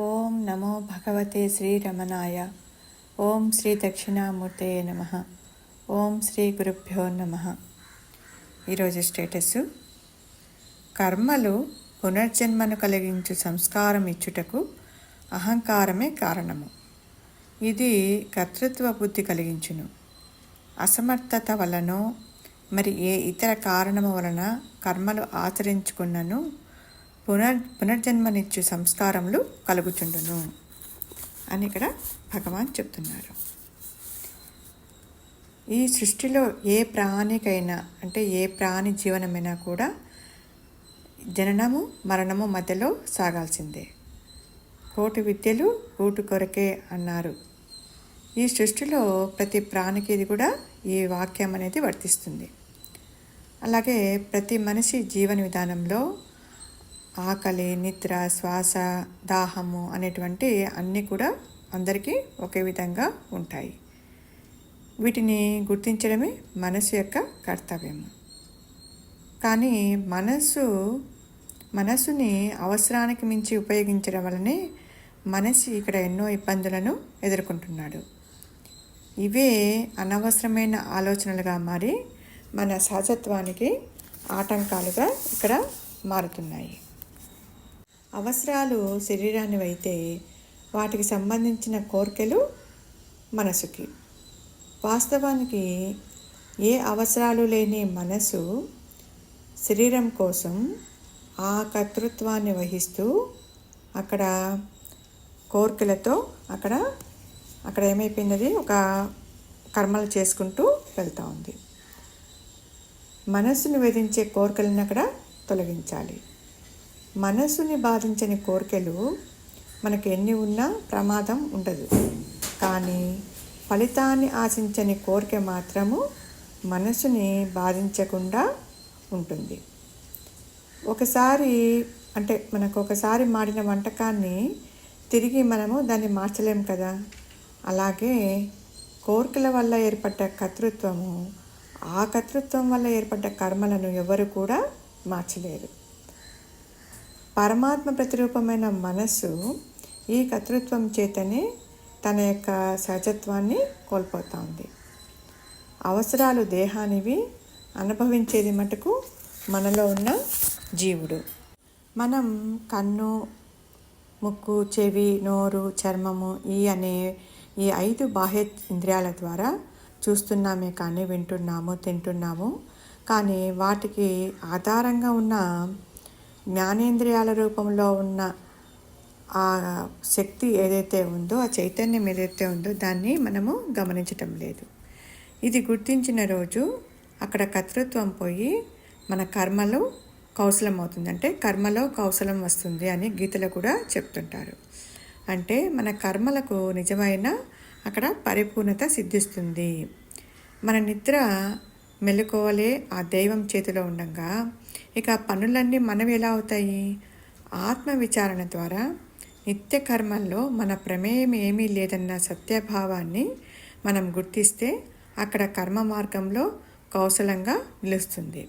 ఓం నమో భగవతే శ్రీరమణాయ. ఓం శ్రీ దక్షిణామూర్తయే నమః. ఓం శ్రీ గురుభ్యో నమః. ఈరోజు స్టేటస్: కర్మలు పునర్జన్మను కలిగించు సంస్కారం ఇచ్చుటకు అహంకారమే కారణము. ఇది కర్తృత్వ బుద్ధి కలిగించును. అసమర్థత వలనో మరి ఏ ఇతర కారణము వలన కర్మలు ఆచరించుకున్నను పునర్జన్మనిచ్చు సంస్కారములు కలుగుచుండును అని ఇక్కడ భగవాన్ చెప్తున్నారు. ఈ సృష్టిలో ఏ ప్రాణికైనా అంటే ఏ ప్రాణి జీవనమైనా కూడా జననము మరణము మధ్యలో సాగాల్సిందే. కోటి విద్యలు కూటు కొరకే అన్నారు. ఈ సృష్టిలో ప్రతి ప్రాణికి ఇది కూడా ఈ వాక్యం అనేది వర్తిస్తుంది. అలాగే ప్రతి మనిషి జీవన విధానంలో ఆకలి, నిద్ర, శ్వాస, దాహము అనేటువంటి అన్నీ కూడా అందరికీ ఒకే విధంగా ఉంటాయి. వీటిని గుర్తించడమే మనసు యొక్క కర్తవ్యము. కానీ మనసుని అవసరానికి మించి ఉపయోగించడం వల్లనే మనిషి ఇక్కడ ఎన్నో ఇబ్బందులను ఎదుర్కొంటున్నాడు. ఇవే అనవసరమైన ఆలోచనలుగా మారి మన సహజత్వానికి ఆటంకాలుగా ఇక్కడ మారుతున్నాయి. అవసరాలు శరీరాన్ని అయితే వాటికి సంబంధించిన కోరికలు మనసుకి. వాస్తవానికి ఏ అవసరాలు లేని మనసు శరీరం కోసం ఆ కర్తృత్వాన్ని వహిస్తూ అక్కడ కోరికలతో అక్కడ ఏమైపోయినది, ఒక కర్మలు చేసుకుంటూ వెళ్తూ ఉంది. మనస్సును వేధించే కోరికలను అక్కడ తొలగించాలి. మనస్సుని బాధించని కోరికలు మనకు ఎన్ని ఉన్నా ప్రమాదం ఉండదు. కానీ ఫలితాన్ని ఆశించని కోరిక మాత్రము మనసుని బాధించకుండా ఉంటుంది. మనకు ఒకసారి మాడిన వంటకాన్ని తిరిగి మనము దాన్ని మార్చలేం కదా. అలాగే కోరికల వల్ల ఏర్పడ్డ కర్తృత్వము, ఆ కర్తృత్వం వల్ల ఏర్పడ్డ కర్మలను ఎవరు కూడా మార్చలేరు. పరమాత్మ ప్రతిరూపమైన మనస్సు ఈ కర్తృత్వం చేతనే తన యొక్క సహజత్వాన్ని కోల్పోతుంది. అవసరాలు దేహానివి, అనుభవించేది మటుకు మనలో ఉన్న జీవుడు. మనం కన్ను, ముక్కు, చెవి, నోరు, చర్మము ఈ 5 బాహ్య ఇంద్రియాల ద్వారా చూస్తున్నామే కానీ వింటున్నాము, తింటున్నాము. కానీ వాటికి ఆధారంగా ఉన్న జ్ఞానేంద్రియాల రూపంలో ఉన్న ఆ శక్తి ఏదైతే ఉందో, ఆ చైతన్యం ఏదైతే ఉందో దాన్ని మనము గమనించటం లేదు. ఇది గుర్తించిన రోజు అక్కడ కర్తృత్వం పోయి మన కర్మలో కౌశలం అవుతుంది. అంటే కర్మలో కౌశలం వస్తుంది అని గీతలో కూడా చెప్తుంటారు. అంటే మన కర్మలకు నిజమైన అక్కడ పరిపూర్ణత సిద్ధిస్తుంది. మన నిద్ర మెలుకోవలే ఆ దైవం చేతిలో ఉండగా ఇక పనులన్నీ మనవి ఎలా అవుతాయి? ఆత్మ విచారణ ద్వారా నిత్య కర్మల్లో మన ప్రమేయం ఏమీ లేదన్న సత్యభావాన్ని మనం గుర్తిస్తే అక్కడ కర్మ మార్గంలో కౌశలంగా నిలుస్తుంది.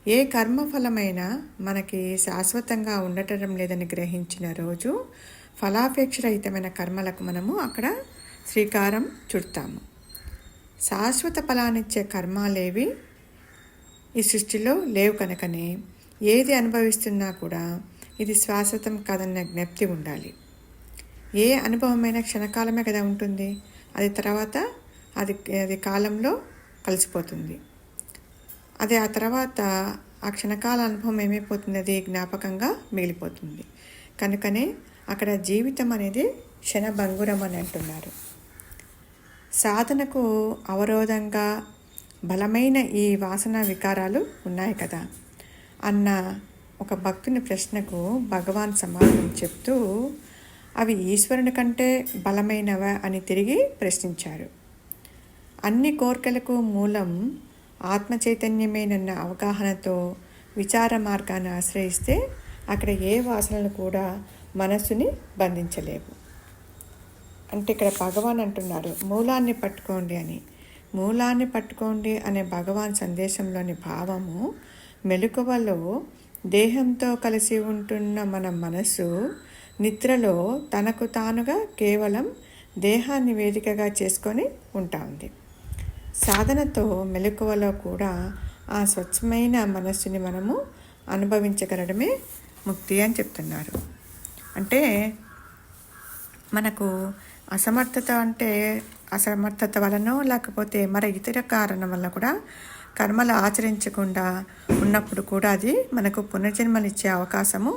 ఏ కర్మఫలమైనా మనకి శాశ్వతంగా ఉండటం లేదని గ్రహించిన రోజు ఫలాపేక్షరహితమైన కర్మలకు మనము అక్కడ శ్రీకారం చుడతాము. శాశ్వత ఫలాన్నిచ్చే కర్మాలేవి ఈ సృష్టిలో లేవు కనుకనే ఏది అనుభవిస్తున్నా కూడా ఇది శాశ్వతం కాదన్న జ్ఞప్తి ఉండాలి. ఏ అనుభవమైన క్షణకాలమే కదా ఉంటుంది. అది తర్వాత అది కాలంలో కలిసిపోతుంది. అది ఆ తర్వాత ఆ క్షణకాల అనుభవం ఏమైపోతుంది, అది జ్ఞాపకంగా మిగిలిపోతుంది. కనుకనే అక్కడ జీవితం అనేది క్షణభంగురం అని అంటున్నారు. సాధనకు అవరోధంగా బలమైన ఈ వాసన వికారాలు ఉన్నాయి కదా అన్న ఒక భక్తుని ప్రశ్నకు భగవాన్ సమాధానం చెప్తూ అవి ఈశ్వరుని కంటే బలమైనవా అని తిరిగి ప్రశ్నించారు. అన్ని కోరికలకు మూలం ఆత్మ చైతన్యమేనన్న అవగాహనతో విచార మార్గాన్ని ఆశ్రయిస్తే అక్కడ ఏ వాసనలు కూడా మనస్సుని బంధించలేవు. అంటే ఇక్కడ భగవాన్ అంటున్నారు, మూలాన్ని పట్టుకోండి అని. మూలాన్ని పట్టుకోండి అనే భగవాన్ సందేశంలోని భావము మెలకువలో దేహంతో కలిసి ఉంటున్న మన మనసు నిద్రలో తనకు తానుగా కేవలం దేహాన్ని వేదికగా చేసుకొని ఉంటుంది. సాధనతో మెలకువలో కూడా ఆ స్వచ్ఛమైన మనస్సుని మనము అనుభవించగలడమే ముక్తి అని చెప్తున్నారు. అంటే మనకు అసమర్థత వలనో లేకపోతే మరి ఇతర కారణం వల్ల కూడా కర్మలు ఆచరించకుండా ఉన్నప్పుడు కూడా అది మనకు పునర్జన్మనిచ్చే అవకాశము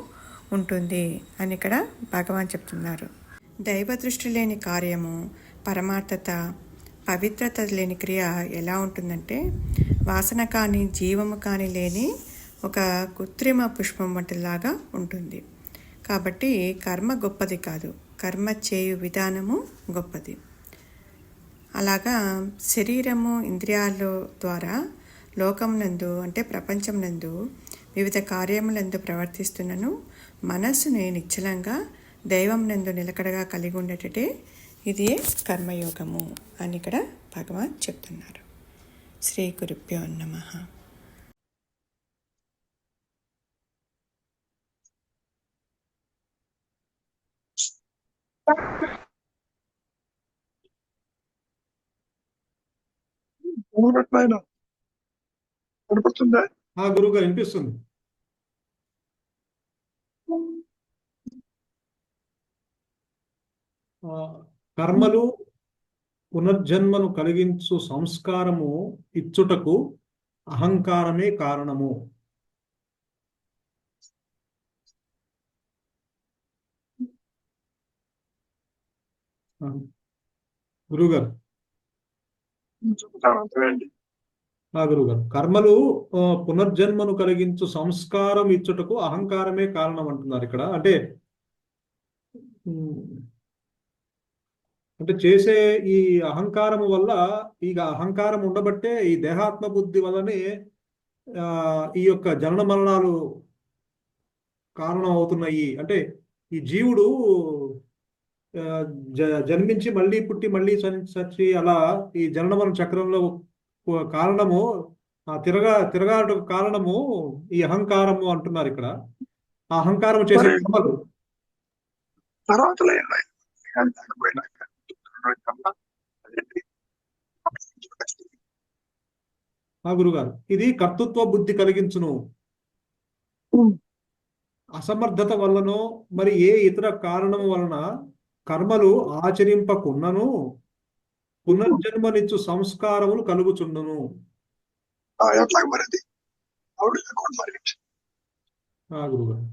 ఉంటుంది అని ఇక్కడ భగవాన్ చెప్తున్నారు. దైవ దృష్టి లేని కార్యము, పరమార్థత, పవిత్రత లేని క్రియ ఎలా ఉంటుందంటే వాసన కానీ జీవము కానీ లేని ఒక కృత్రిమ పుష్పం వంటిలాగా ఉంటుంది. కాబట్టి కర్మ గొప్పది కాదు, కర్మ చేయు విధానము గొప్పది. అలాగా శరీరము ఇంద్రియాల ద్వారా లోకమునందు అంటే ప్రపంచం నందు వివిధ కార్యములందు ప్రవర్తిస్తున్నను మనస్సుని నిశ్చలంగా దైవం నందు నిలకడగా కలిగి ఉండేటట్టే ఇదే కర్మయోగము అని ఇక్కడ భగవాన్ చెప్తున్నారు. శ్రీ గురుభ్యో నమః. వినపడుతుందా? గురువుగా వినిపిస్తుంది. కర్మలు పునర్జన్మను కలిగించు సంస్కారము ఇచ్చుటకు అహంకారమే కారణము. గురువుగారు గురువుగారు కర్మలు పునర్జన్మను కలిగించు సంస్కారం ఇచ్చుటకు అహంకారమే కారణం అంటున్నారు ఇక్కడ. అంటే చేసే ఈ అహంకారము వల్ల, ఇక అహంకారం ఉండబట్టే ఈ దేహాత్మ బుద్ధి వల్లనే ఈ యొక్క జనన మరణాలు కారణం అవుతున్నాయి. అంటే ఈ జీవుడు జన్మించి మళ్ళీ పుట్టి మళ్ళీ చచ్చి అలా ఈ జనన మరణ చక్రంలో కారణము తిరగాటకు కారణము ఈ అహంకారము అంటున్నారు ఇక్కడ. ఆ అహంకారం చేసే కర్మలు తర్వాత గురుగారు ఇది కర్తృత్వ బుద్ధి కలిగించును. అసమర్థత వలనో మరి ఏ ఇతర కారణం వలన కర్మలు ఆచరింపకున్నను పునర్జన్మనిచ్చు సంస్కారములు కలుగుచుండును. గురుగారు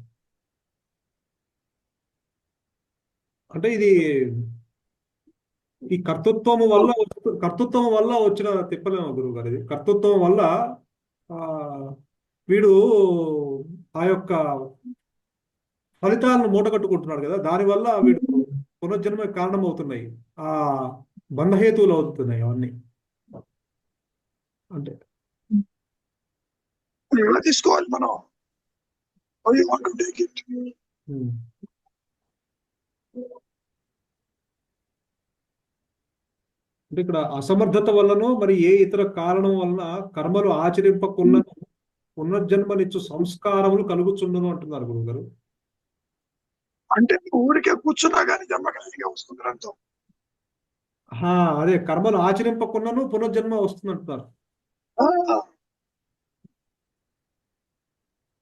అంటే ఇది ఈ కర్తృత్వము వల్ల వచ్చిన తిప్పలేము గురువు గారు. ఇది కర్తృత్వం వల్ల వీడు ఆ యొక్క ఫలితాలను మూటగట్టుకుంటున్నాడు కదా, దానివల్ల వీడు పునర్జన్మ కారణం అవుతున్నాయి, ఆ బంధహేతువులు అవుతున్నాయి అవన్నీ. అంటే తీసుకోవాలి మనం. అంటే ఇక్కడ అసమర్థత వలన మరి ఏ ఇతర కారణం వలన కర్మలు ఆచరింపకున్న పునర్జన్మనిచ్చు సంస్కారములు కలుగుచుండును అంటున్నారు గురుగారు. అంటే ఊరికే కూర్చున్నా కానీ జన్మకాలిగా వస్తుంది అర్థం. అదే కర్మలు ఆచరింపకున్నను పునర్జన్మ వస్తుంది అంటున్నారు.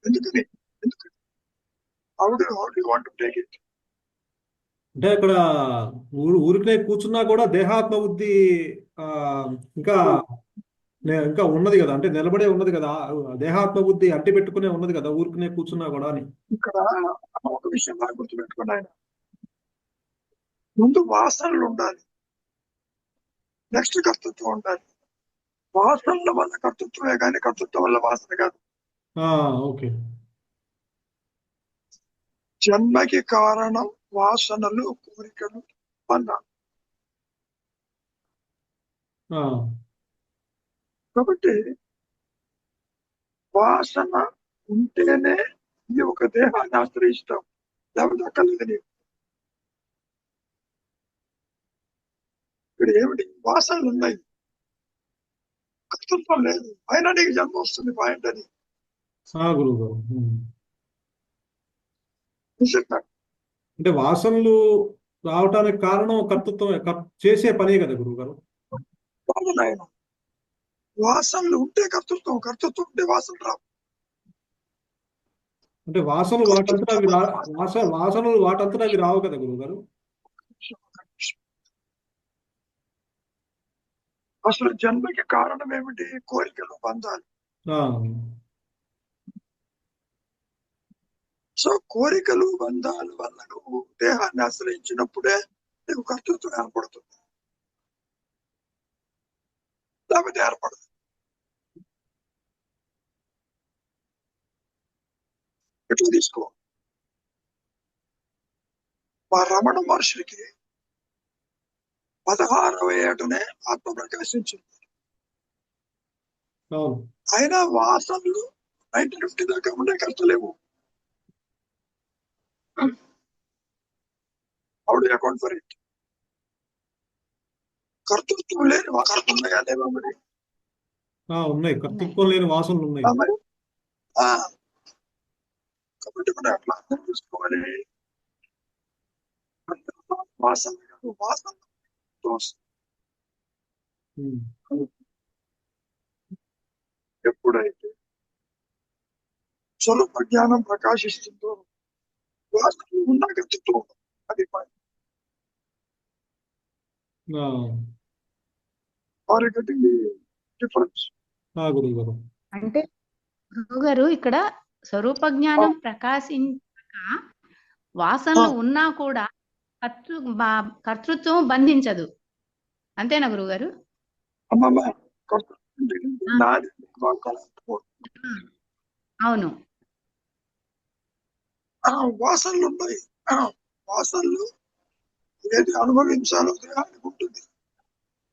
ఎందుకని అంటే అక్కడ ఊరికే కూర్చున్నా కూడా దేహాత్మ బుద్ధి ఇంకా ఉన్నది కదా, అంటే నిలబడే ఉన్నది కదా, దేహాత్మ బుద్ధి అంటి పెట్టుకునే ఉన్నది కదా ఊరికనే కూర్చున్నా కూడా అని. ఇక్కడ ఒక విషయం బాగా గుర్తుపెట్టుకుని ఆయన ముందు వాసనలు ఉండాలి, నెక్స్ట్ కర్తృత్వం ఉండాలి. వాసనల వల్ల కర్తృత్వమే కానీ కర్తృత్వం వల్ల వాసన కాదు. ఓకే. జన్మకి కారణం వాసనలు, కోరికలు, బంధాలు. కాబట్టి వాసన ఉంటేనే ఈ ఒక దేహాన్ని ఆశ్రయిస్తాం, లేకపోతే అక్కర్లేదు. ఇక్కడ ఏమిటి, వాసనలు ఉన్నాయి, కర్తృత్వం లేదు, అయినా నీకు జన్మ వస్తుంది పాయింట్ అని గురువు చెప్పాడు. అంటే వాసనలు రావటానికి కారణం కర్తృత్వం చేసే పనే కదా గురువుగారు. కాదు నాయన, వాసనలు ఉంటే కర్తృత్వం, కర్తృత్వం ఉంటే వాసనలు రావు. అంటే వాసనలు వాటంతటా అవి వాసనలు వాటంతటా అవి రావు కదా గురువుగారు. అసలు జన్మకి కారణం ఏమిటి? కోరికలు, బంధాలు. సో కోరికలు, బంధాలు వల్ల నువ్వు దేహాన్ని ఆశ్రయించినప్పుడే నీకు కర్తృత్వం ఏర్పడుతుంది, లేకపోతే ఏర్పడదు. ఎట్లా తీసుకో, మా రమణ మహర్షికి 16వ ఏటనే ఆత్మ ప్రకాశించింది. అయినా వాసనలు 1950 దాకా ఉండే కర్తలేవు. How do account for it? కర్తృత్వం లేని వాసనలు ఉన్నాయా లేవా మరి? ఉన్నాయి, కర్తృత్వం లేని వాసనలు ఉన్నాయి. మరి కాబట్టి మనం ఎట్లా అర్థం చేసుకోవాలి? వాసన వాసన ఎప్పుడైతే స్వరూప జ్ఞానం ప్రకాశిస్తుందో వాసనలు ఉన్న కర్తృత్వం, అది డిఫరెన్స్. అంటే గురువుగారు ఇక్కడ స్వరూప జ్ఞానం ప్రకాశించక వాసనలు ఉన్నా కూడా కర్తృత్వం బంధించదు, అంతేనా గురువుగారు? అవును, వాసనలు ఉన్నాయి. వాసనలు ఏది అనుభవించాలో దేహానికి ఉంటుంది.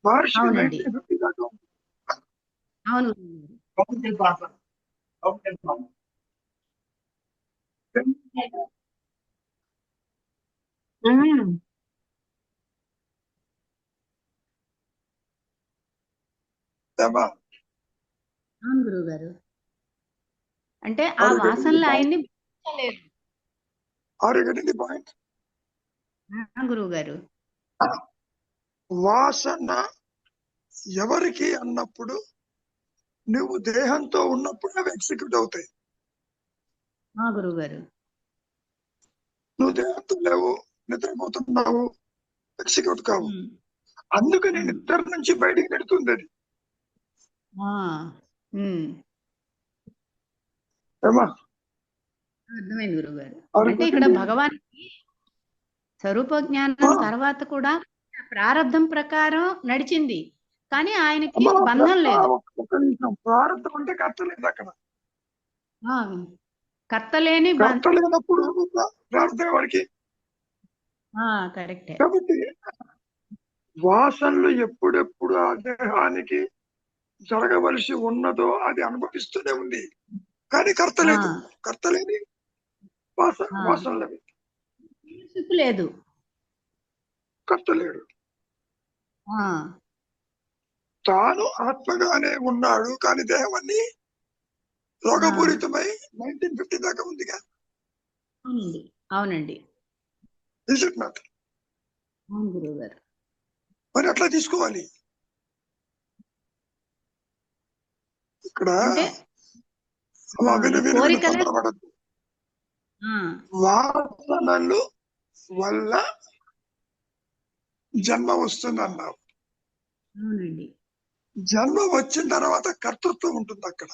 అవునండి, అవును. అవును గురువు గారు, అంటే ఆ వాసనలు ఆయన్ని పాయింట్ గురువు గారు. వాసన ఎవరికి అన్నప్పుడు నువ్వు దేహంతో ఉన్నప్పుడు అవి ఎగ్జిక్యూట్ అవుతాయి. గురువు గారు, నువ్వు దేహంతో లేవు, నిద్రపోతున్నావు, ఎగ్జిక్యూట్ కావు. అందుకని నిద్ర నుంచి బయటికి నెడుతుంది అది. అర్థమైంది గురువు గారు. అంటే ఇక్కడ భగవానికి స్వరూప జ్ఞానం తర్వాత కూడా ప్రారంధం ప్రకారం నడిచింది, కానీ ఆయనకి బంధం లేదు. ప్రారంధం అంటే కర్త లేదు అక్కడ. కర్త లేని లేనప్పుడు ప్రారంధం వాడికి. కరెక్టే. కాబట్టి వాసనలు ఎప్పుడెప్పుడు ఆ దేహానికి జరగవలసి ఉన్నదో అది అనుభవిస్తూనే ఉంది, కానీ కర్త లేదు. కర్త లేని వాసనలు లేదు, కర్త లేడు. తాను ఆత్మగానే ఉన్నాడు, కానీ దేహం అన్ని రోగపూరితమై 1950 దాకా ఉందిగా. అవునండి, Is it not? అవును గురువు గారు. మరి అట్లా తీసుకోవాలి. ఇక్కడ తొందరపడద్దు. వాసనలు వల్ల జన్మ వస్తుంది అన్నారు. అవునండి, జన్మ వచ్చిన తర్వాత కర్తృత్వం ఉంటుంది అక్కడ.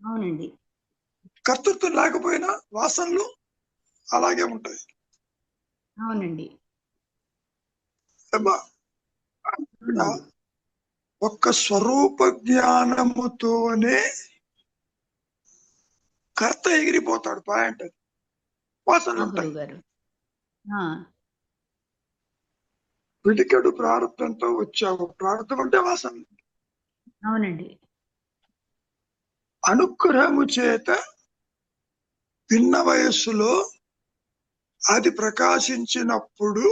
అవునండి, కర్తృత్వం లేకపోయినా వాసనలు అలాగే ఉంటాయి. అవునండి. ఒక్క స్వరూప జ్ఞానముతోనే కర్త ఎగిరిపోతాడు. పాయింట్ అది. వాసనలు ఉంటాయి. పిడికెడు ప్రారంభంతో వచ్చావు. ప్రారంభం అంటే వాసన. అవునండి, అనుగ్రహము చేత భిన్న వయస్సులో అది ప్రకాశించినప్పుడు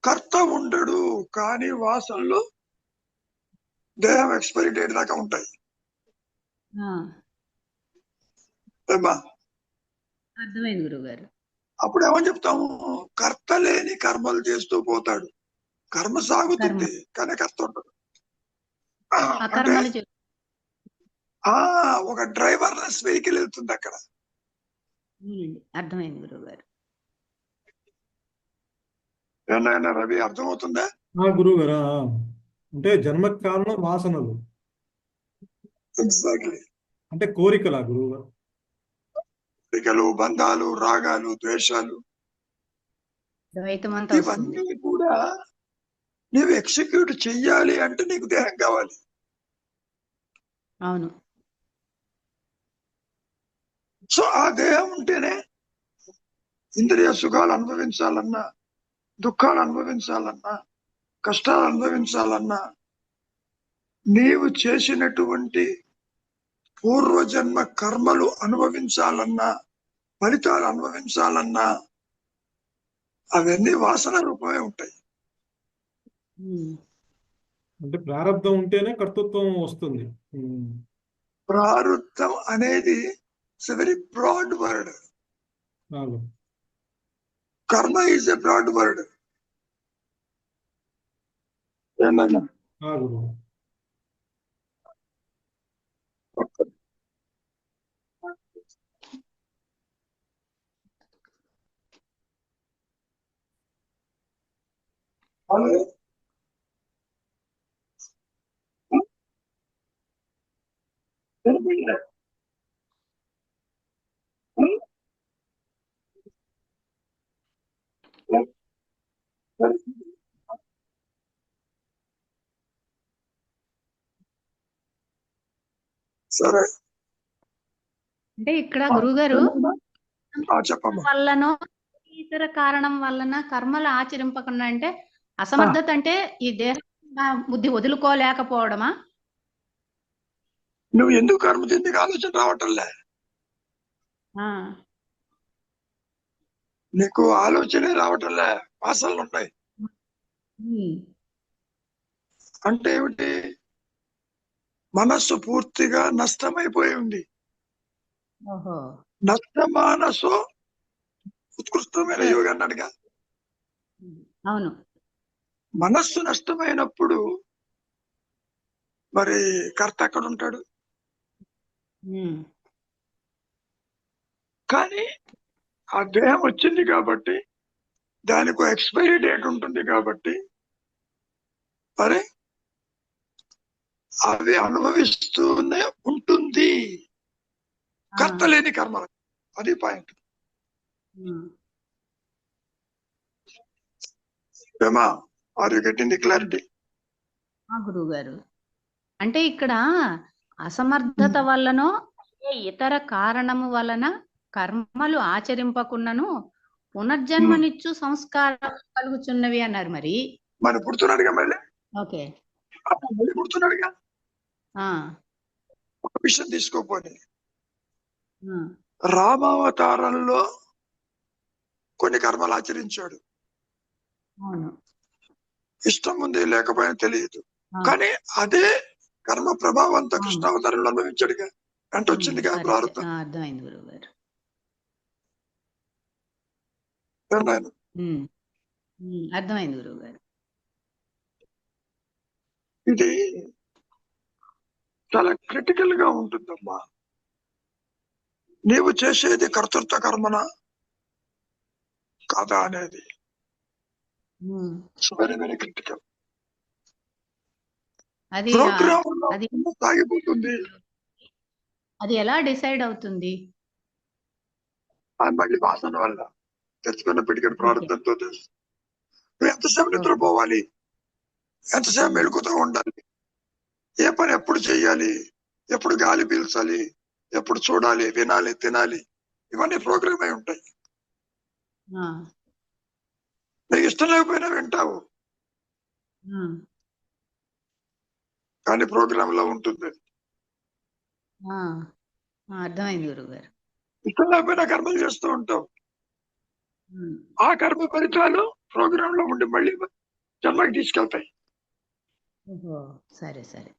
కర్త ఉండడు, కానీ వాసనలు దేహం ఎక్స్పైరీ డేట్ దాకా ఉంటాయి. అర్థమైంది గురువు గారు. అప్పుడు ఏమని చెప్తాము? కర్త లేని కర్మలు చేస్తూ పోతాడు. కర్మ సాగుతుంది కానీ కర్త ఉండదు. అంటే అకర్మలు చేస్తూ ఒక డ్రైవర్లెస్ వెహికల్ వెళ్తుంది అక్కడ. అర్థమైంది గురువు గారు. ఏమైనా రవి అర్థమవుతుందా? గురువు గారా, అంటే జన్మకు కారణం వాసనలు, ఎగ్జాక్ట్లీ. అంటే కోరికలా గురువు గారు? కోరికలు, బంధాలు, రాగాలు, ద్వేషాలు, ద్వైతం అంతా వస్తుంది. ఇవన్నీ కూడా నువ్వు ఎగ్జిక్యూట్ చెయ్యాలి అంటే నీకు దేహం కావాలి. అవును. సో ఆ దేహం ఉంటేనే ఇంద్రియ సుఖాలు అనుభవించాలన్నా, దుఃఖాలు అనుభవించాలన్నా, కష్టాలు అనుభవించాలన్నా, నీవు చేసినటువంటి పూర్వజన్మ కర్మలు అనుభవించాలన్నా, ఫలితాలు అనుభవించాలన్నా అవన్నీ వాసన రూపమే ఉంటాయి. అంటే ప్రారంధం ఉంటేనే కర్తృత్వం వస్తుంది. ప్రారుద్ధం అనేది it's a very broad word. Karma is a broad word. సరే, అంటే ఇక్కడ గురువుగారు చెప్పమ్మా. వల్లనో ఇతర కారణం వలన కర్మలు ఆచరింపకుండా, అంటే అసమర్థత అంటే ఈ దేహ బుద్ధి వదులుకోలేకపోవడమా? నువ్వు ఎందుకు కర్మ చెందికి ఆలోచన రావటంలే? నీకు ఆలోచనే రావటంలే, వాసనలు ఉన్నాయి. అంటే ఏమిటి? మనస్సు పూర్తిగా నష్టమైపోయి ఉంది. నష్టమానసో ఉత్కృష్టమైన యోగి అన్నాడుగా. అవును. మనస్సు నష్టమైనప్పుడు మరి కర్త ఎక్కడ ఉంటాడు? కానీ ఆ దేహం వచ్చింది కాబట్టి దానికి ఎక్స్పైరీ డేట్ ఉంటుంది కాబట్టి మరి అవి అనుభవిస్తూనే ఉంటుంది. కర్త లేని కర్మ, అది point. Are you getting the clarity? గురువు గారు, అంటే ఇక్కడ అసమర్థత వల్లనో ఇతర కారణము వలన కర్మలు ఆచరింపకున్నను పునర్జన్మనిచ్చు సంస్కారం కలుగుచున్నవి అన్నారు. మరి పుడుతున్నాడుగా, మళ్ళీ ఓకే, మళ్ళీ పుడుతున్నాడుగా. ఒక విషయం తీసుకోపోయి, రామావతారంలో కొన్ని కర్మలు ఆచరించాడు. ఇష్టం ఉంది లేకపోయినా తెలియదు, కానీ అదే కర్మ ప్రభావంతో కృష్ణావతారంలో అనుభవించాడుగా. వెంట వచ్చిందిగా ప్రారంభం. అర్థమైంది గురువు గారు. అర్థమైంది గురువు గారు. ఇది చాలా క్రిటికల్ గా ఉంటుందమ్మా. నీవు చేసేది కర్తృత్వ కర్మనా కాదా అనేది వెరీ వెరీ క్రిటికల్. అది సాగిపోతుంది. అది ఎలా డిసైడ్ అవుతుంది? మళ్ళీ వాసన వల్ల తెచ్చుకున్న పిడికడి ప్రారంభంతో తెలుసు. నువ్వు ఎంతసేపు నిద్రపోవాలి, ఎంతసేపు మెలుకుతూ ఉండాలి, ఏ పని ఎప్పుడు చెయ్యాలి, ఎప్పుడు గాలి పీల్చాలి, ఎప్పుడు చూడాలి, వినాలి, తినాలి, ఇవన్నీ ప్రోగ్రామ్ అయి ఉంటాయి. నీకు ఇష్టం లేకపోయినా వింటావు, కానీ ప్రోగ్రామ్ లో ఉంటుంది. అర్థమైంది గురువు గారు. ఇష్టం లేకపోయినా కర్మలు చేస్తూ ఉంటావు. ఆ కర్మ ఫలితాలు ప్రోగ్రామ్ లో ఉండి మళ్ళీ జన్మకి తీసుకెళ్తాయి. సరే సరే,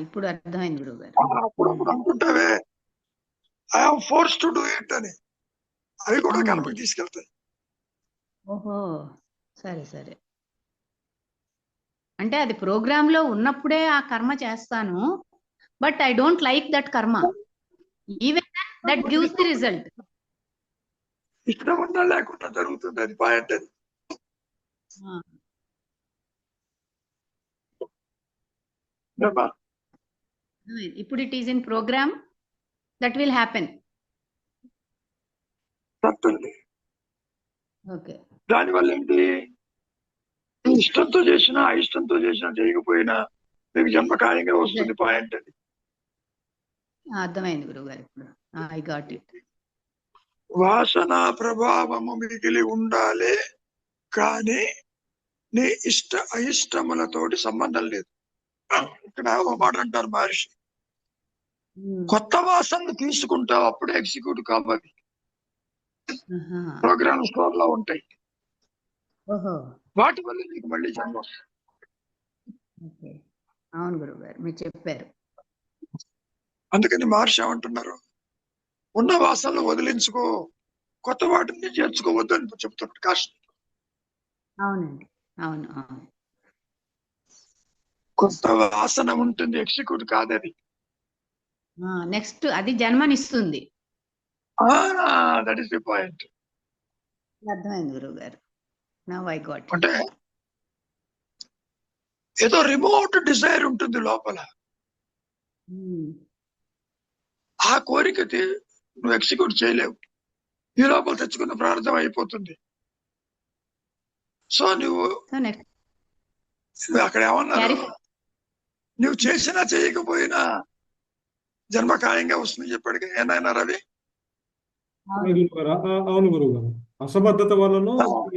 ఇప్పుడు అర్థమైంది గురువు గారు. అప్పుడు అనుకుంటావే I am force to do it అని. అవి కూడా అవునండి. కర్మకి తీసుకెళ్తాయి. ఓహో, సరే సరే. అంటే అది ప్రోగ్రామ్ లో ఉన్నప్పుడే ఆ కర్మ చేస్తాను, but I don't like that karma, even that gives the result. ఇష్టం ఉన్నా లేకుండా జరుగుతుంది, అది పాయింట్. అది ఏమ్మా? ఇప్పుడు it is in program, that will happen. తప్పండి. ఓకే. దానివల్ల ఏంటి, ఇష్టంతో చేసినా అయిష్టంతో చేసినా చేయకపోయినా మీకు జన్మకాయంగా వస్తుంది, పాయింట్. అది అర్థమైంది గురుగారు, ఇప్పుడు ఐ గాట్ ఇట్. వాసన ప్రభావము మిగిలి ఉండాలి, కానీ నీ ఇష్ట అయిష్టములతోటి సంబంధం లేదు. ఇక్కడ ఒక మాట అంటారు మహర్షి, కొత్త వాసనలు తీసుకుంటావు అప్పుడే ఎగ్జిక్యూట్ కావాలి. ప్రోగ్రామ్ స్టోర్ లో ఉంటాయి, ఓహో, వాటి వల్ల నీకు మళ్ళీ జన్మ వస్తుంది. ఓకే. అవును గురుగారు, మీరు చెప్పారు. అందుకని మహర్షి ఏమంటున్నారు, ఉన్న వాసనలు వదిలించుకో, కొత్త వాటిని చేర్చుకోవద్దు అని చెప్తున్నారు కాశీ. అవునండి, అవును అవును. కొత్త వాసన ఉంటుంది, ఎగ్జిక్యూట్ కాదది. నెక్స్ట్ అది జన్మనిస్తుంది. That is the point. అర్థమైంది గురుగారు, నౌ ఐ గాట్ ఇట్. అంటే ఏదో రిమోట్ డిజైర్ ఉంటుంది లోపల, ఆ కోరికకి నువ్వు ఎగ్జిక్యూట్ చేయలేవు, ఈ లోపల తెచ్చుకున్న ప్రార్థన అయిపోతుంది. సో నువ్వు సో నెక్స్ట్ అక్కడ ఏమన్నారు, నువ్వు చేసినా చేయకపోయినా జన్మకాయంగా వస్తుందని చెప్పాడు ఏనాయన రవి. అవును గురువు గారు. అసమర్థత వలన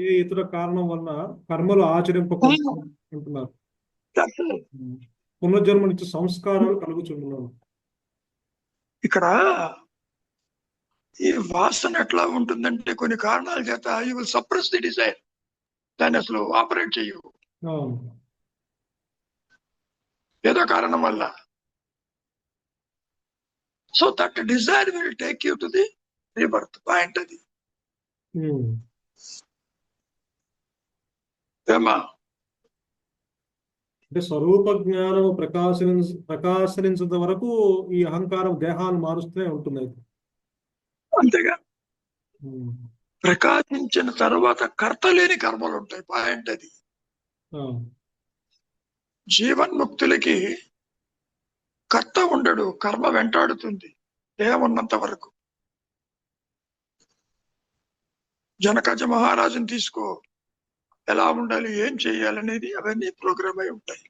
ఏ ఇతర కారణం వలన కర్మలు ఆచరింపకుంటున్నారు, పునర్జన్మ నుంచి సంస్కారాలు కలుగుచుంటున్నాను. ఇక్కడ ఈ వాసన ఎట్లా ఉంటుందంటే కొన్ని కారణాల చేత you will suppress the Dzire, దాన్ని అసలు ఆపరేట్ చేయవు ఏదో కారణం వల్ల. So that desire will take you to the rebirth point. అది ఏమా అంటే స్వరూప జ్ఞానము ప్రకాశించేంత వరకు ఈ అహంకారం దేహాన్ని మారుస్తూనే ఉంటుంది. అంతేగా, ప్రకాశించిన తర్వాత కర్త లేని కర్మలు ఉంటాయి, పాయింట్. అది జీవన్ముక్తులకి కర్త ఉండడు, కర్మ వెంటాడుతుంది దేహం ఉన్నంత వరకు. జనకాజ మహారాజుని తీసుకో, ఎలా ఉండాలి, ఏం చేయాలనేది అవన్నీ ప్రోగ్రామ్ అయి ఉంటాయి.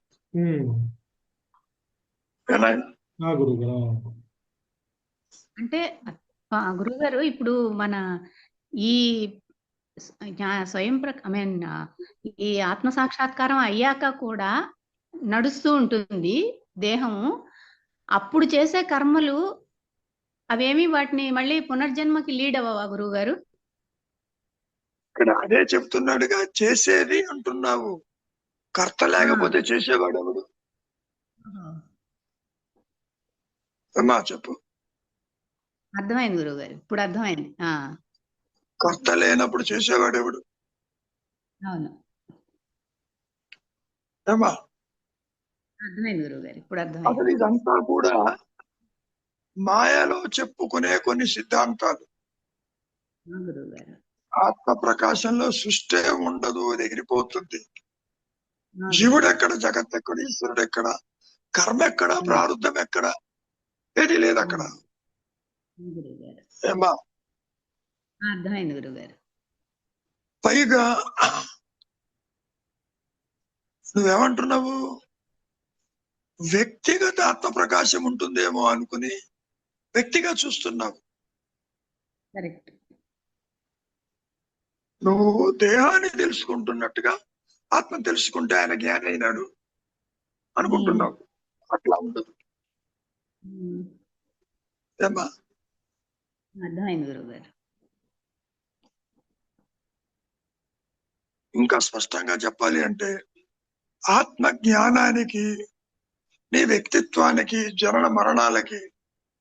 అంటే గురుగారు, ఇప్పుడు మన ఈ స్వయం ఈ ఆత్మ సాక్షాత్కారం అయ్యాక కూడా నడుస్తూ ఉంటుంది దేహము, అప్పుడు చేసే కర్మలు అవేమి వాటిని మళ్ళీ పునర్జన్మకి లీడ్ అవ్వవా గురుగారు? ఇక్కడ అదే చెప్తున్నాడుగా, చేసేది అంటున్నావు, కర్త లేకపోతే చేసేవాడు ఎవడు? అమ్మా చెప్పు. అర్థమైంది గురుగారు, ఇప్పుడు అర్థమైంది. కర్త లేనప్పుడు చేసేవాడు ఎవడు? అవును, ఏమా అర్థమైంది గురుగారు, ఇప్పుడు అర్థమైంది. అసలు ఇదంతా కూడా మాయలో చెప్పుకునే కొన్ని సిద్ధాంతాలు. గురుగారు, ఆత్మ ప్రకాశంలో సృష్టి ఉండదు, అది ఎగిరిపోతుంది. జీవుడు ఎక్కడ, జగత్ ఎక్కడ, ఈశ్వరుడు ఎక్కడ, కర్మ ఎక్కడ, ప్రారంధం ఎక్కడ, ఏది లేదు అక్కడ. ఏమా అర్థమైంది గురుగారు. పైగా నువ్వేమంటున్నావు, వ్యక్తిగత ఆత్మ ప్రకాశం ఉంటుందేమో అనుకుని వ్యక్తిగా చూస్తున్నావు. కరెక్ట్. నువ్వు దేహాన్ని తెలుసుకుంటున్నట్టుగా ఆత్మ తెలుసుకుంటే ఆయన జ్ఞాని అయినాడు అనుకుంటున్నావు. అట్లా ఉండదు. ఏమా అర్థమైంది గురుగారు. ఇంకా స్పష్టంగా చెప్పాలి అంటే, ఆత్మ జ్ఞానానికి నీ వ్యక్తిత్వానికి, జనన మరణాలకి,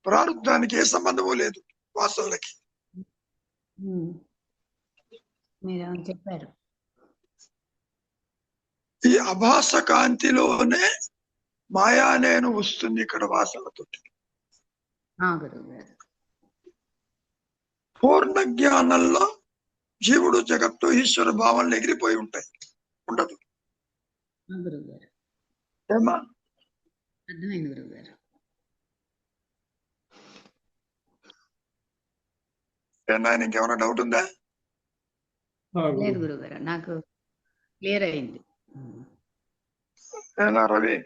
ప్రారంధానికి ఏ సంబంధము లేదు, వాసనలకి. మీరు చెప్పారు. ఈ అభాస కాంతిలోనే మాయా నేను వస్తుంది ఇక్కడ వాసనతో. గురువు గారు. పూర్ణ జ్ఞానంలో జీవుడు జగత్తు ఈశ్వర భావనలు ఎగిరిపోయి ఉంటాయి, ఉండదు. గురువు గారు ఏమా అర్థమైంది గురువు గారు. ఏనా ఇంకేమైనా డౌట్ ఉందా? లేదు గురువు గారు, నాకు క్లియర్ అయింది. ఏనా రవి?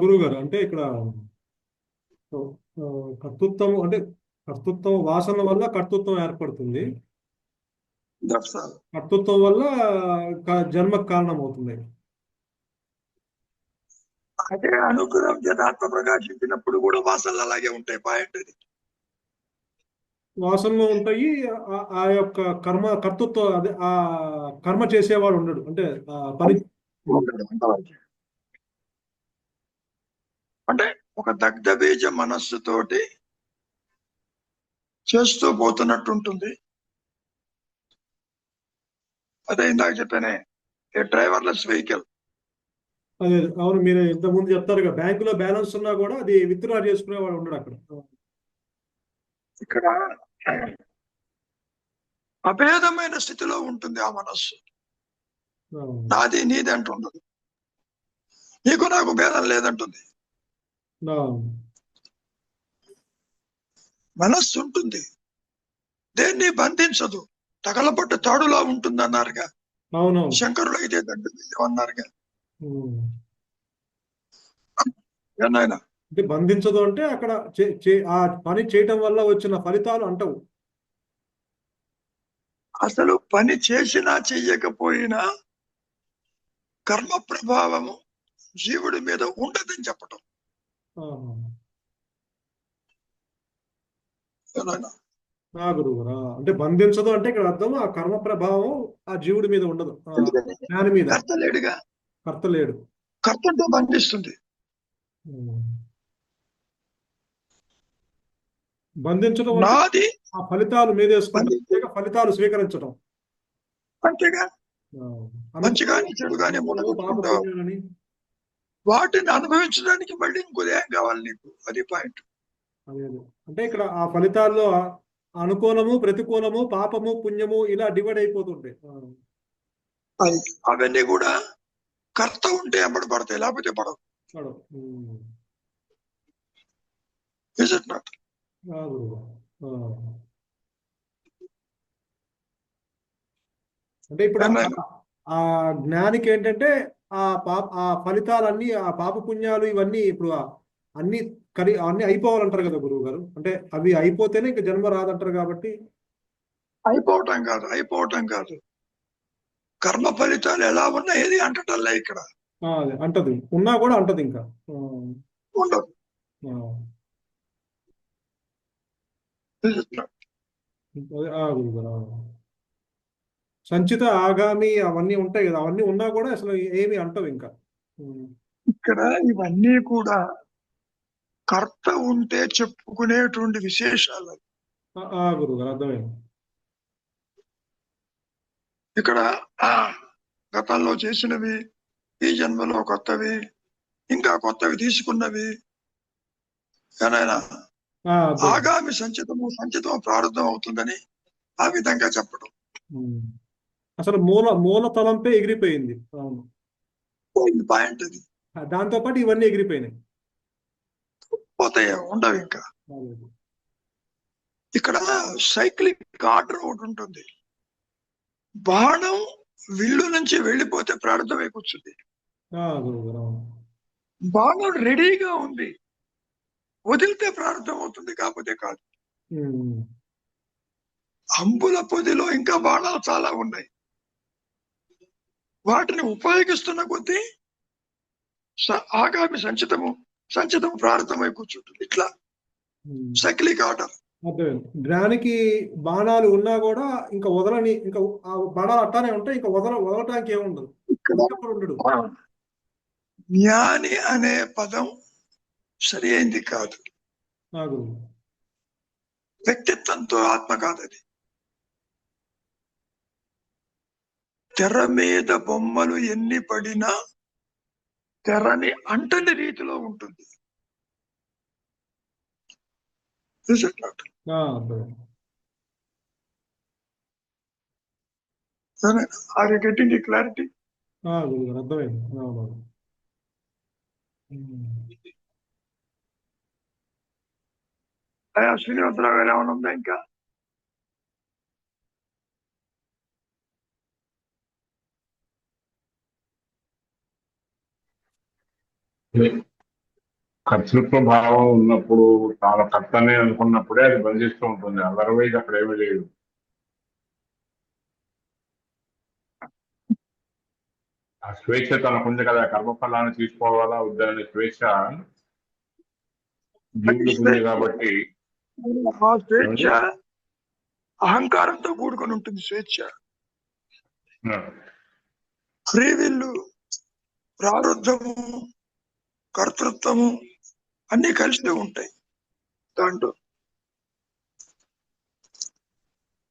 గురువు గారు, అంటే ఇక్కడ కర్తృత్వం అంటే కర్తృత్వం వాసన వల్ల కర్తృత్వం ఏర్పడుతుంది. కర్తృత్వం వల్ల జన్మకు కారణం అవుతుంది. అదే అనుగ్రహం యథార్థ ప్రకాశించినప్పుడు కూడా వాసనలు అలాగే ఉంటాయి. పాయింట్ అది. వాసనలు ఉంటాయి. ఆ యొక్క కర్తృత్వం అదే ఆ కర్మ చేసేవాడు ఉండడు, అంటే పని అంటే ఒక దగ్ధ బీజ మనస్సుతోటి చేస్తూ పోతున్నట్టు ఉంటుంది. అదే ఇందాక చెప్పానే, ఏ డ్రైవర్లెస్ వెహికల్. అదే అవును, మీరు ఇంతకుముందు చెప్తారు కదా, బ్యాంకులో బ్యాలెన్స్ ఉన్నా కూడా అది విత్డ్రా చేసుకునేవాడు ఉండడు అక్కడ. ఇక్కడ అభేదమైన స్థితిలో ఉంటుంది ఆ మనస్సు. నాది నీది అంటుండదు, నీకు నాకు భేదం లేదంటుంది. మనస్సు ఉంటుంది, దేన్ని బంధించదు, తగలబట్ట తాడులా ఉంటుంది అన్నారుగా శంకరులు. అయితే అన్నారుగా. ఏనాయన అంటే బంధించదు అంటే అక్కడ ఆ పని చేయటం వల్ల వచ్చిన ఫలితాలు అంటవు. అసలు పని చేసినా చెయ్యకపోయినా కర్మ ప్రభావము జీవుడి మీద ఉండదని చెప్పటం. గురువురా, అంటే బంధించదు అంటే ఇక్కడ అర్థం ఆ కర్మ ప్రభావం ఆ జీవుడి మీద ఉండదు, జ్ఞాని మీద. కర్త లేడుగా, కర్త లేడు, కర్తతో బంధిస్తుంది. బంధించడం నాది ఆ ఫలితాలు మీదేసుకుంటే ఫలితాలు స్వీకరించడం. అంతేగా, మంచి కానీ చెడు కానీ వాటిని అనుభవించడానికి మళ్ళీ ఇంకోదేం కావాలి నీకు, అది పాయింట్. అంటే ఇక్కడ ఆ ఫలితాల్లో అనుకూలము ప్రతికూలము పాపము పుణ్యము ఇలా డివైడ్ అయిపోతుంటాయి. అవన్నీ కూడా కర్త ఉంటే అమ్మడి పడతాయి, లేకపోతే పడవు. అంటే ఇప్పుడు ఆ జ్ఞానికి ఏంటంటే ఆ ఫలితాలన్నీ, ఆ పాప పుణ్యాలు ఇవన్నీ ఇప్పుడు అన్ని అన్ని అయిపోవాలంటారు కదా గురువు గారు. అంటే అవి అయిపోతేనే ఇంకా జన్మ రాదంటారు కాబట్టి. అయిపోవటం కాదు, కర్మ ఫలితాలు ఎలా ఉన్నా ఏది అంటటల్లా ఇక్కడ. అంటది, ఉన్నా కూడా అంటది, ఇంకా ఉండదు. సంచిత ఆగామి అవన్నీ ఉంటాయి కదా, అవన్నీ ఉన్నా కూడా అసలు ఏమి అంటవు ఇంకా. ఇక్కడ ఇవన్నీ కూడా కర్త ఉంటే చెప్పుకునేటువంటి విశేషాలు. గురుగారు అర్థమైంది. ఇక్కడ గతంలో చేసినవి, ఈ జన్మలో కొత్తవి, ఇంకా కొత్తవి తీసుకున్నవి, ఏనైనా ఆగామి సంచితము ప్రారంభం అవుతుందని ఆ విధంగా చెప్పడం. అసలు మూల తలంపే ఎగిరిపోయింది. పాయింట్ అది. దాంతో పాటు ఇవన్నీ ఎగిరిపోయినాయి, పోతాయి, ఉండవు ఇంకా. ఇక్కడ సైక్లిక్ ఆర్డర్ ఒకటి ఉంటుంది. బాణం విల్లు నుంచి వెళ్ళిపోతే ప్రారంభమై కూర్చుంది. బాణం రెడీగా ఉంది, వదిలితే ప్రారంభం అవుతుంది, కాకపోతే కాదు. అంబుల పొదిలో ఇంకా బాణాలు చాలా ఉన్నాయి, వాటిని ఉపయోగిస్తున్న కొద్దీ ఆగామి సంచితము ప్రారంభమై కూర్చుంటుంది. ఇట్లా సైక్లిక్ ఆర్డర్. జ్ఞానికి బాణాలు ఉన్నా కూడా ఇంకా వదలని, ఇంకా ఆ బాణాలు అట్టానే ఉంటాయి, ఇంకా వదలటానికి ఏముండదు. జ్ఞాని అనే పదం సరి అయింది కాదు, వ్యక్తిత్వంతో ఆత్మ కాదది. తెర మీద బొమ్మలు ఎన్ని పడినా తెరని అంటని రీతిలో ఉంటుంది. Is it not? Are you getting the clarity? అర్థమైంది. శ్రీనివాసరావు గారు ఏమైనా ఉందా ఇంకా? కర్తృత్వ భావం ఉన్నప్పుడు తాను కర్తనే అనుకున్నప్పుడే అది బంధిస్తూ ఉంటుంది. అదర్వైజ్ అక్కడ ఏమీ లేదు. ఆ స్వేచ్ఛ తనకుంది కదా, కర్మఫలాన్ని తీసుకోవాలా వద్దనే స్వేచ్ఛ జీవుడికి ఉంది కాబట్టి. ఆ స్వేచ్ఛ అహంకారంతో కూడుకొని ఉంటుంది. స్వేచ్ఛ, ఫ్రీ విల్లు, ప్రారంధము, కర్తృత్వము అన్ని కలిసి ఉంటాయి దాంట్లో.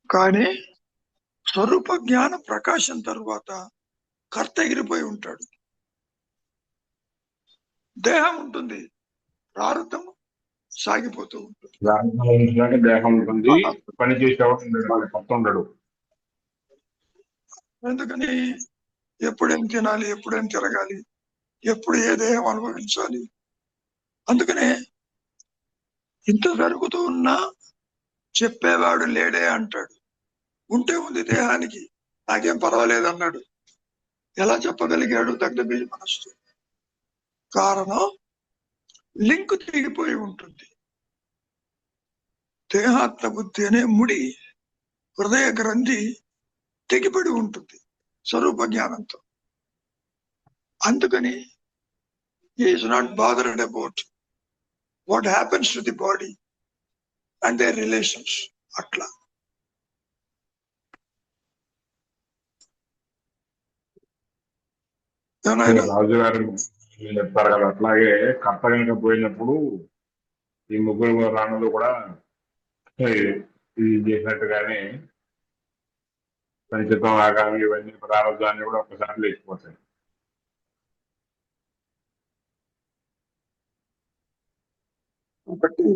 కానీ స్వరూప జ్ఞాన ప్రకాశం తరువాత కర్త ఎగిరిపోయి ఉంటాడు. దేహం ఉంటుంది, ప్రారంధము సాగిపోతూ ఉంటుంది. దేహం ఉంటుంది, పని చేసేవాడు కొత్త ఉండడు. ఎందుకని ఎప్పుడేం తినాలి, ఎప్పుడేం తిరగాలి, ఎప్పుడు ఏ దేహం అనుభవించాలి. అందుకనే ఇంత జరుగుతూ ఉన్నా చెప్పేవాడు లేడే అంటాడు. ఉంటే ఉంది దేహానికి, నాకేం పర్వాలేదు అన్నాడు. ఎలా చెప్పగలిగాడు? దగ్ధబీజ మనస్సు. కారణం లింక్ తెగిపోయి ఉంటుంది. దేహాత్మ బుద్ధి అనే ముడి, హృదయ గ్రంథి తెగిపడి ఉంటుంది స్వరూప జ్ఞానంతో. అందుకని he is not bothered about what happens to the body and their relations. అట్లా రాజుగారు చెప్తారు కదా, అట్లాగే కర్త కనుక పోయినప్పుడు ఈ ముగ్గురు రాణులు కూడా ఇది చేసినట్టుగానే సంచితం ఆగామి ఇవన్నీ ప్రారంభాన్ని కూడా ఒకసారి లేచిపోతాయి. ఒకటి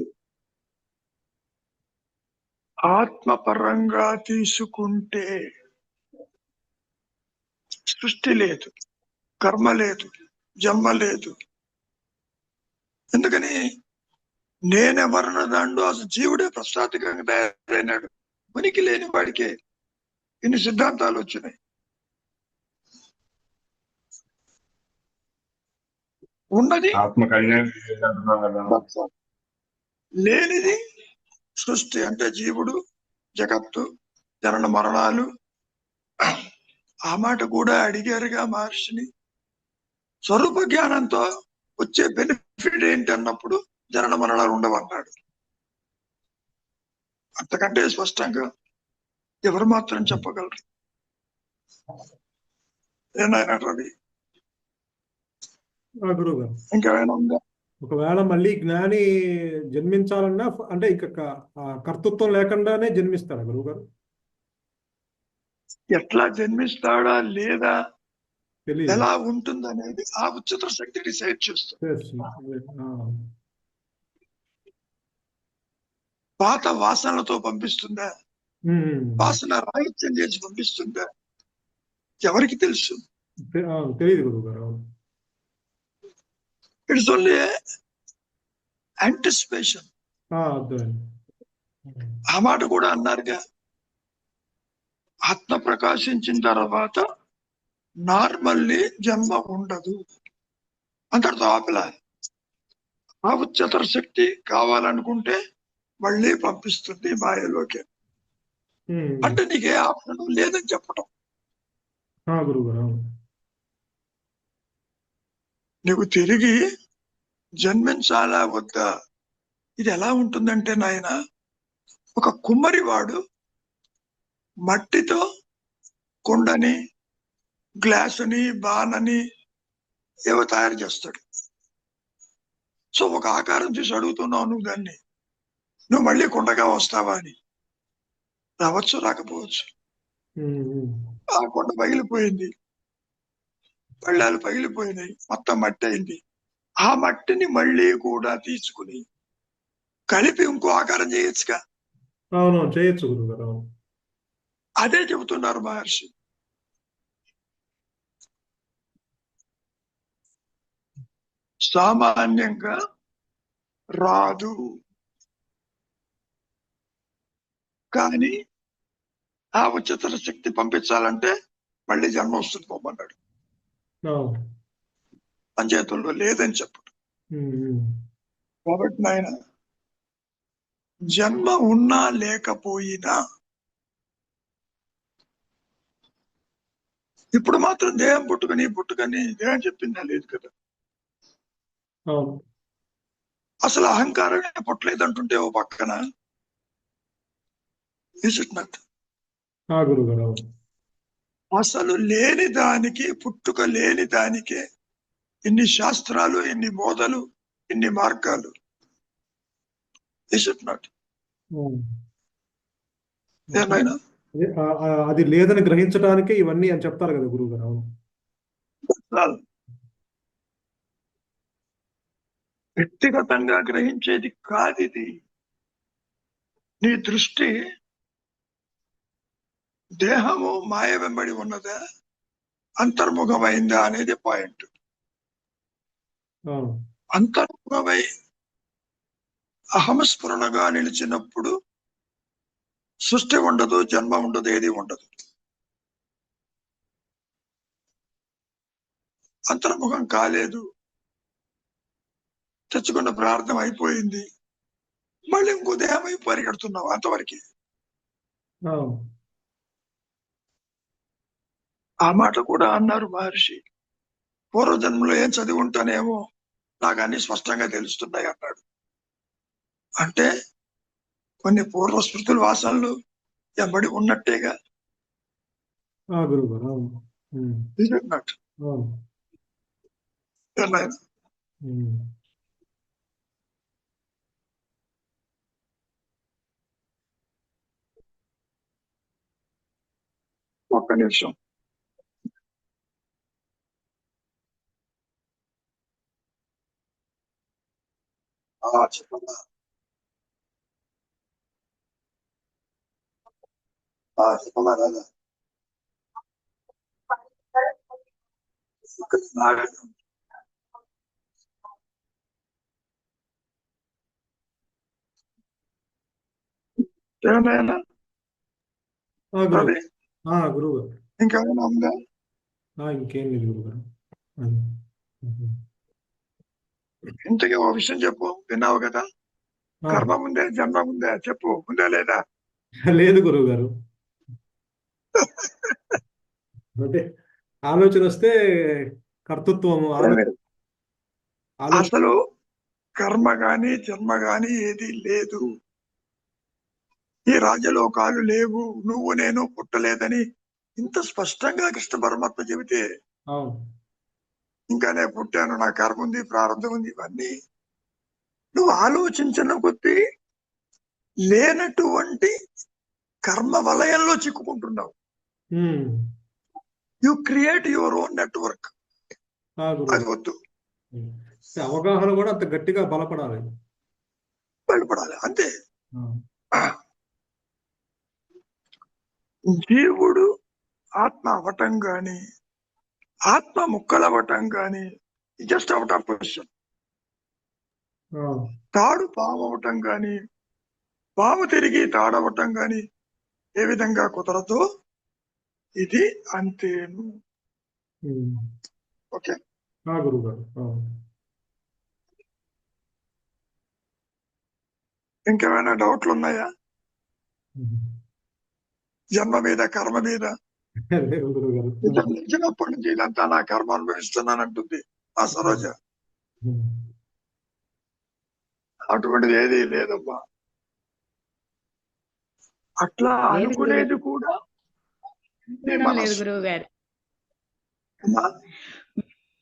ఆత్మపరంగా తీసుకుంటే సృష్టి లేదు, కర్మ లేదు, జన్మ లేదు. ఎందుకని నేనెవరన్న దాంట్లో అసలు జీవుడే ప్రస్తాతికంగా తయారైనాడు. ఉనికి లేని వాడికే ఇన్ని సిద్ధాంతాలు వచ్చినాయి. ఉన్నది లేనిది సృష్టి. అంటే జీవుడు, జగత్తు, జనన మరణాలు. ఆ మాట కూడా అడిగారుగా మహర్షిని. స్వరూప జ్ఞానంతో వచ్చే బెనిఫిట్ ఏంటి అన్నప్పుడు జనన మరణాలు ఉండవన్నాడు. అంతకంటే స్పష్టంగా ఎవరు మాత్రం చెప్పగలరు? ఏనాయన రవి, ఇంకేమైనా ఉందా? ఒకవేళ మళ్ళీ జ్ఞాని జన్మించాలన్నా అంటే ఇక కర్తృత్వం లేకుండానే జన్మిస్తాడా గురువు గారు? ఎట్లా జన్మిస్తాడా లేదా, ఎలా ఉంటుందనేది ఆ ఉच्चतर శక్తి డిసైడ్ చేస్తుంది. పాత వాసనలతో పంపిస్తుందా, వాసన రాహిత్యం చేసి పంపిస్తుందా, ఎవరికి తెలుసు? తెలియదు గురువు గారు. It's only anticipation. ఆ మాట కూడా అన్నారుగా, ఆత్మ ప్రకాశించిన తర్వాత నార్మల్లీ జన్మ ఉండదు అంతటితో ఆపలా. ఆ ఉच्चतर శక్తి కావాలనుకుంటే మళ్ళీ పంపిస్తుంది మాయలోకి. అంటే నీకే ఆప్షన్ లేదని చెప్పటం. నీకు తిరిగి జన్మించాలా వద్దా? ఇది ఎలా ఉంటుందంటే నాయన, ఒక కుమ్మరివాడు మట్టితో కుండని, గ్లాసుని, బాణని ఏవో తయారు చేస్తాడు. సో ఒక ఆకారం చూసి అడుగుతున్నావు నువ్వు దాన్ని, నువ్వు మళ్ళీ కుండగా వస్తావా అని. రావచ్చు, రాకపోవచ్చు. ఆ కొండ పగిలిపోయింది, పళ్ళాలు పగిలిపోయినాయి, మొత్తం మట్టి అయింది. ఆ మట్టిని మళ్ళీ కూడా తీసుకుని కలిపి ఇంకో ఆకారం చేయొచ్చుగా. అవును, చేయొచ్చు గురుగారు. అవును. అదే చెబుతున్నారు మహర్షి. సామాన్యంగా రాదు, కానీ ఆ ఉच्चతర శక్తి పంపించాలంటే మళ్ళీ జన్మ వస్తుంది పోమన్నాడు. అవును. పంచేతుల్లో లేదని చెప్పడు. కాబట్టి నాయన జన్మ ఉన్నా లేకపోయినా ఇప్పుడు మాత్రం దేహం పుట్టుకని దేహం చెప్పిందా లేదు కదా. అవును. అసలు అహంకారమే పుట్టలేదంటుంటే ఓ పక్కన ఇసిట్నట్టు. గురుగారు. అవును. అసలు లేని దానికి, పుట్టుక లేని దానికే ఇన్ని శాస్త్రాలు, ఇన్ని బోధలు, ఇన్ని మార్గాలు. ఇసిట్నట్టు ఏమైనా అది లేదని గ్రహించడానికే ఇవన్నీ అని చెప్తారు కదా గురుగారు. అవును. వ్యక్తిగతంగా గ్రహించేది కాదు ఇది. నీ దృష్టి దేహము మాయ వెంబడి ఉన్నదా, అంతర్ముఖమైందా అనేది పాయింట్. అంతర్ముఖమై అహంస్ఫురణగా నిలిచినప్పుడు సృష్టి ఉండదు, జన్మ ఉండదు, ఏది ఉండదు. అంతర్ముఖం కాలేదు, తెచ్చుకున్న ప్రార్థన అయిపోయింది, మళ్ళీ ఇంకో దేహం అయి పరిగెడుతున్నావు అంతవరకు. ఆ మాట కూడా అన్నారు మహర్షి. పూర్వజన్మలో ఏం చదివి ఉంటానేమో నాకు అన్ని స్పష్టంగా తెలుస్తున్నాయి అన్నాడు. అంటే కొన్ని పూర్వ స్మృతుల వాసనలు ఎంబడి ఉన్నట్టేగా. గురుగారు. ఒక్క నిమిషం. చెప్పమ్మా. చెప్పమ్మా రాదా. ఏమైనా గురుగారు. ఇంకేమైనా ఉందా? ఇంకేం లేదు గురుగారు. ఇంతకీ ఓ విషయం చెప్పు, విన్నావు కదా. కర్మ ముందే జన్మ ముందే చెప్పు, ఉందా లేదా? లేదు గురుగారు. అంటే ఆలోచన వస్తే కర్తృత్వము అసలు కర్మ గాని జన్మ గాని ఏది లేదు. ఈ రాజలోకాలు లేవు, నువ్వు నేను పుట్టలేదని ఇంత స్పష్టంగా కృష్ణ పరమాత్మ చెబితే ఇంకా నేను పుట్టాను, నా కర్మ ఉంది, ప్రారంభం ఉంది, ఇవన్నీ నువ్వు ఆలోచించిన కొద్దీ లేనటువంటి కర్మ వలయంలో చిక్కుకుంటున్నావు. You create your own network. అది వద్దు. అవగాహన కూడా అంత గట్టిగా బలపడాలి. అంతే. జీవుడు ఆత్మ అవటం గాని, ఆత్మ ముక్కలవటం గాని జస్ట్ అవుట్ ఆఫ్ క్వశ్చన్. తాడు పాము అవటం గాని, పాము తిరిగి తాడవటం గాని ఏ విధంగా కుదరదో ఇది అంతేను. ఓకే గురుగారు. ఇంకేమైనా డౌట్లు ఉన్నాయా? జన్మ మీద, కర్మ మీద? చిన్నప్పటి నుంచి ఇదంతా నా కర్మ అనుభవిస్తున్నానంటుంది ఆ సరోజ. అటువంటిది ఏది లేదమ్మా. అట్లా అనుకునేది కూడా లేదు గురువు గారు.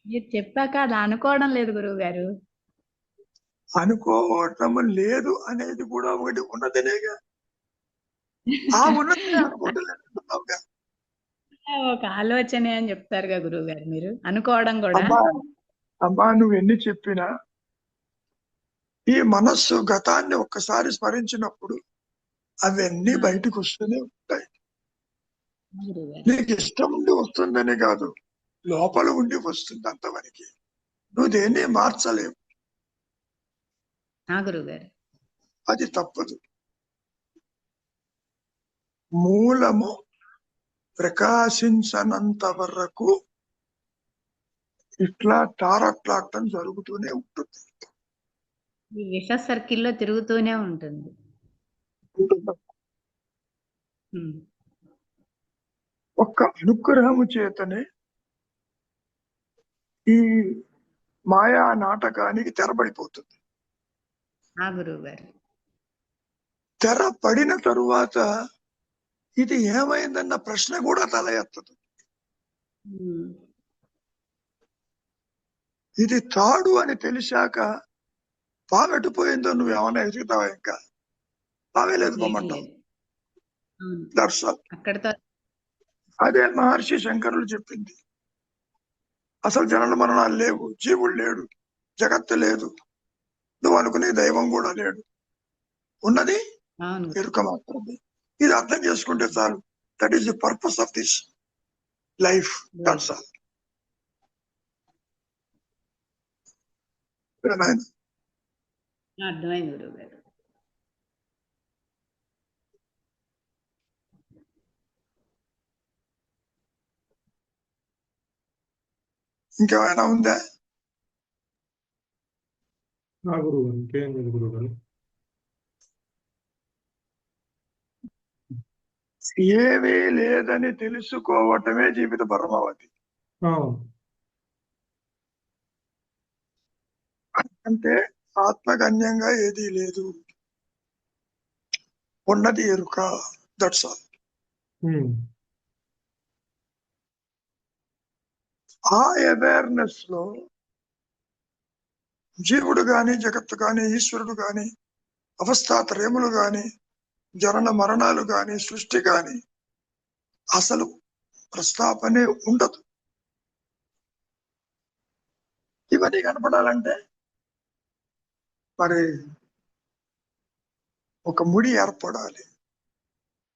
మీరు చెప్పాక అది అనుకోవడం లేదు గురువు గారు. అనుకోవటం లేదు అనేది కూడా ఒకటి ఉన్నదనేగా. ఆ ఉన్నది అనుకోవటం లేదంటున్నావుగా. ఒక ఆలోచనే అని చెప్తారుగా గురువు గారు మీరు అనుకోవడం కూడా. అమ్మా అమ్మా నువ్వు ఎన్ని చెప్పినా ఈ మనస్సు గతాన్ని ఒక్కసారి స్మరించినప్పుడు అవన్నీ బయటకు వస్తూనే ఉంటాయి. గురువు గారు. నీకు ఇష్టం ఉండి వస్తుందని కాదు, లోపల ఉండి వస్తుంది అంతవరకు. నువ్వు దేన్ని మార్చలేవు, గురువు గారు. అది తప్పదు. మూలము ప్రకాశించనంత వరకు ఇట్లా తారట్లాడటం జరుగుతూనే ఉంటుంది. ఈ విష సర్కిల్లో తిరుగుతూనే ఉంటుంది. ఒక్క అనుగ్రహము చేతనే ఈ మాయా నాటకానికి తెరబడిపోతుంది. గురువు గారు. తెర పడిన తరువాత ఇది ఏమైందన్న ప్రశ్న కూడా తల ఎత్తదు. ఇది తాడు అని తెలిసాక పావెట్టుపోయిందో నువ్వేమన్నా ఎదుగుతావా? ఇంకా పావేలేదు పొమ్మంటావు. అక్కడతో అదే మహర్షి శంకరులు చెప్పింది. అసలు జనన మరణాలు లేవు, జీవుడు లేడు, జగత్తు లేదు, నువ్వు అనుకునే దైవం కూడా లేడు, ఉన్నది ఎరుక మాత్రమే. ఇది అర్థం చేసుకుంటే చాలు. That is the purpose of this life. That's all. అర్థమైంది గురువు గారు. ఇంకేమైనా ఉందా? గురువు గారు ఇంకేం లేదు గురువు గారు. ఏమీ లేదని తెలుసుకోవటమే జీవిత పరమావధి. అంటే ఆత్మగన్యంగా ఏదీ లేదు, ఉన్నది ఎరుక. That's all. ఆ అవేర్నెస్ లో జీవుడు గాని, జగత్తు గాని, ఈశ్వరుడు గాని, అవస్థాత్రయములు గాని, జనన మరణాలు గాని, సృష్టి గాని అసలు ప్రస్తాపనే ఉండదు. ఇవన్నీ కనపడాలంటే మరి ఒక ముడి ఏర్పడాలి,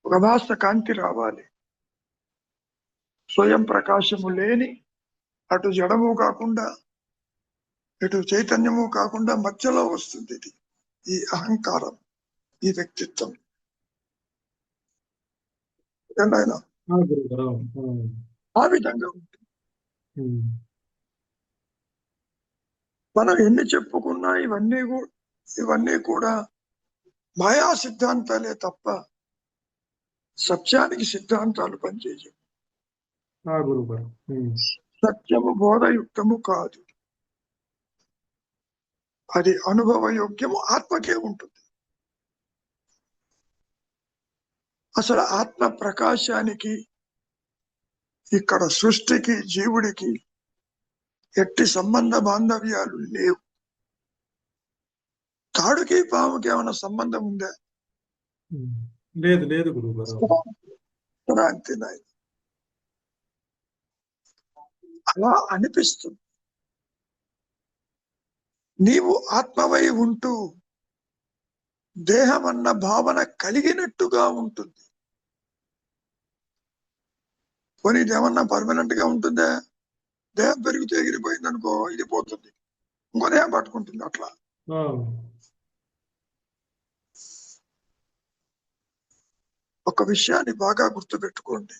ఒక వాస్త కాంతి రావాలి. స్వయం ప్రకాశము లేని, అటు జడము కాకుండా ఇటు చైతన్యము కాకుండా మధ్యలో వస్తుంది ఇది, ఈ అహంకారం, ఈ వ్యక్తిత్వం. ఆ విధంగా ఉంటుంది. మనం ఎన్ని చెప్పుకున్నా ఇవన్నీ కూడా మాయా సిద్ధాంతాలే తప్ప సత్యానికి సిద్ధాంతాలు పనిచేయవు. సత్యము బోధయుక్తము కాదు, అది అనుభవయోగ్యము ఆత్మకే ఉంటుంది. అసలు ఆత్మ ప్రకాశానికి ఇక్కడ సృష్టికి, జీవుడికి ఎట్టి సంబంధ బాంధవ్యాలు లేవు. తాడుకి పాముకి ఏమైనా సంబంధం ఉందా? లేదు లేదు గురువు గారు. అంతే. అలా అనిపిస్తుంది. నీవు ఆత్మవై ఉంటూ దేహం అన్న భావన కలిగినట్టుగా ఉంటుంది. పోనీ ఇదేమన్నా పర్మనెంట్ గా ఉంటుందా? దేహం పెరిగితే ఎగిరిపోయింది అనుకో, ఇది పోతుంది, ఇంకో దేహం పట్టుకుంటుంది. అట్లా ఒక విషయాన్ని బాగా గుర్తుపెట్టుకోండి.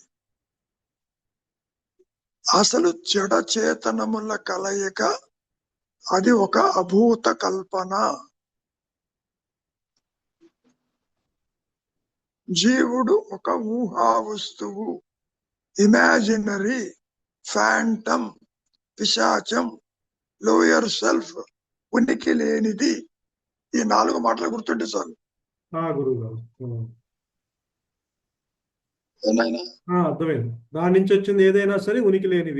అసలు జడ చేతనముల కలయిక అది ఒక అభూత కల్పన. జీవుడు ఒక ఊహా వస్తువు, ఇమాజినరీ, ఫ్యాంటమ్, పిశాచం, లోయర్ సెల్ఫ్, ఉనికి లేనిది. ఈ 4 మాటలు గుర్తుంటే చాలు. అర్థమైంది. దాని నుంచి వచ్చింది ఏదైనా సరే ఉనికి లేనివి.